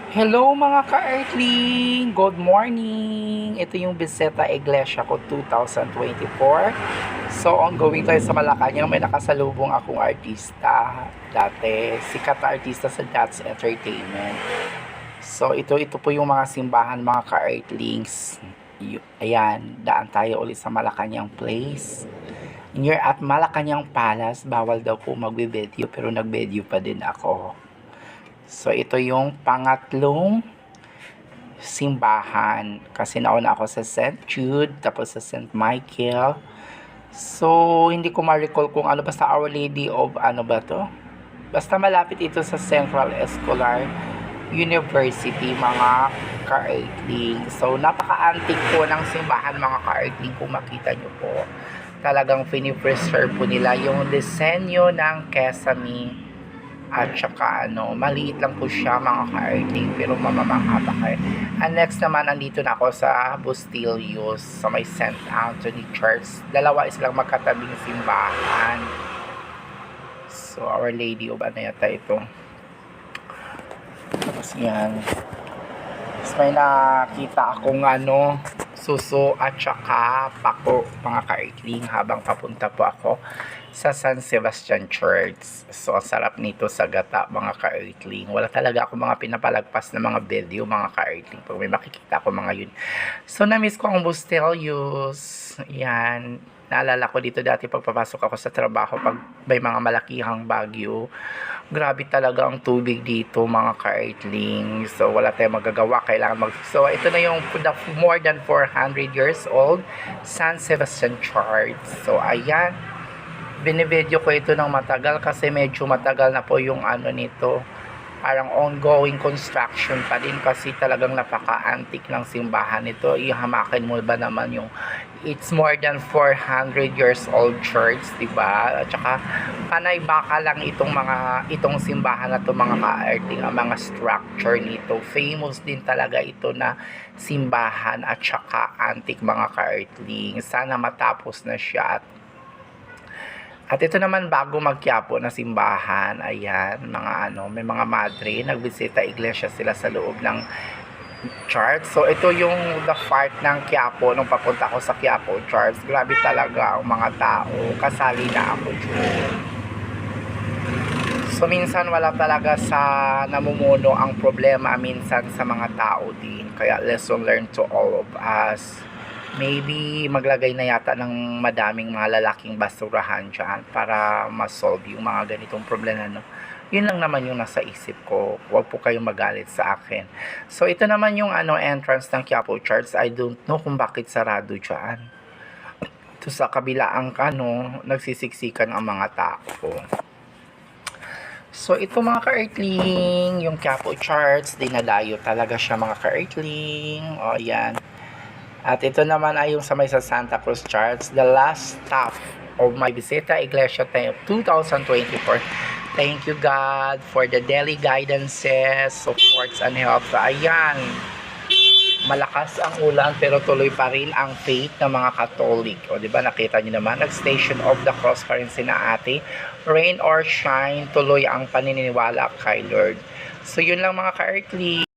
Hello mga ka-Earthling! Good morning! Ito yung Biseta Iglesia ko 2024. So, ongoing tayo sa Malacanang. May nakasalubong akong artista. Dati, sikat na artista sa That's Entertainment. So, ito po yung mga simbahan mga ka-Earthlings. Ayan, daan tayo ulit sa Malacanang Place. Near at Malacanang Palace, bawal daw po magbe-video pero nag-video pa din ako. So, ito yung pangatlong simbahan. Kasi nauna ako sa St. Jude, tapos sa St. Michael. So, hindi ko ma-recall kung ano. Basta Our Lady of ano ba to? Basta malapit ito sa Central Escolar University, mga ka-Earthling. So, napaka-antique po ng simbahan, mga ka-Earthling, kung makita nyo po. Talagang pinipreserve po nila yung disenyo ng Kesame. At saka maliit lang po siya mga ka-Earthling, pero mamamangha pa kayo. And next naman, andito na ako sa Bustillos, sa may St. Anthony Church. Dalawa silang magkatabing simbahan. So, Our Lady of ano yata ito. Tapos yan. Tapos may nakita akong suso at saka pako mga ka-Earthling habang papunta po ako sa San Sebastian Church. So, ang sarap nito sa gata, mga ka-Earthling. Wala talaga ako mga pinapalagpas na mga video, mga ka-Earthling. Pag may makikita ko mga yun. So, na-miss ko ang Bustillos. Yan. Naalala ko dito dati pagpapasok ako sa trabaho pag may mga malakihang bagyo. Grabe talaga ang tubig dito, mga ka-Earthling. So, wala tayong magagawa. Kailangan So, ito na yung more than 400 years old San Sebastian Church. So, ayan. Binivideo ko ito ng matagal kasi medyo matagal na po yung nito, parang ongoing construction pa din kasi talagang napaka-antique ng simbahan nito. Ihamakin mo ba naman yung it's more than 400 years old church, diba? At saka panay baka lang itong simbahan na to, mga ka-Earthling, ang mga structure nito. Famous din talaga ito na simbahan at saka antique, mga ka-Earthling. Sana matapos na siya. At ito naman bago magkiapo na simbahan, ayan, mga may mga madre, nagbisita iglesia sila sa loob ng church. So, ito yung the part ng Quiapo, nung papunta ako sa Quiapo Church. Grabe talaga ang mga tao, kasali na ako dyan. So, minsan wala talaga sa namumuno ang problema, minsan sa mga tao din. Kaya lesson learned to all of us. Maybe maglagay na yata ng madaming mga lalaking basurahan dyan para ma-solve yung mga ganitong problema, Yun lang naman yung nasa isip ko. Huwag po kayong magalit sa akin. So, ito naman yung entrance ng Quiapo Church. I don't know kung bakit sarado dyan. Ito sa kabila ang nagsisiksikan ang mga tao. So, ito mga ka-Earthling, yung Quiapo Church, dinadayo talaga siya, mga ka-Earthling. O, yan. At ito naman ay yung sa Santa Cruz Church, the last stop of my Biseta Iglesia 2024. Thank you God for the daily guidances, supports and help. Ayan, malakas ang ulan pero tuloy pa rin ang faith ng mga Katolik. O diba, nakita niyo naman, nag-station of the cross pa rin sina ate. Rain or shine, tuloy ang paniniwala kay Lord. So yun lang, mga ka-Earthly.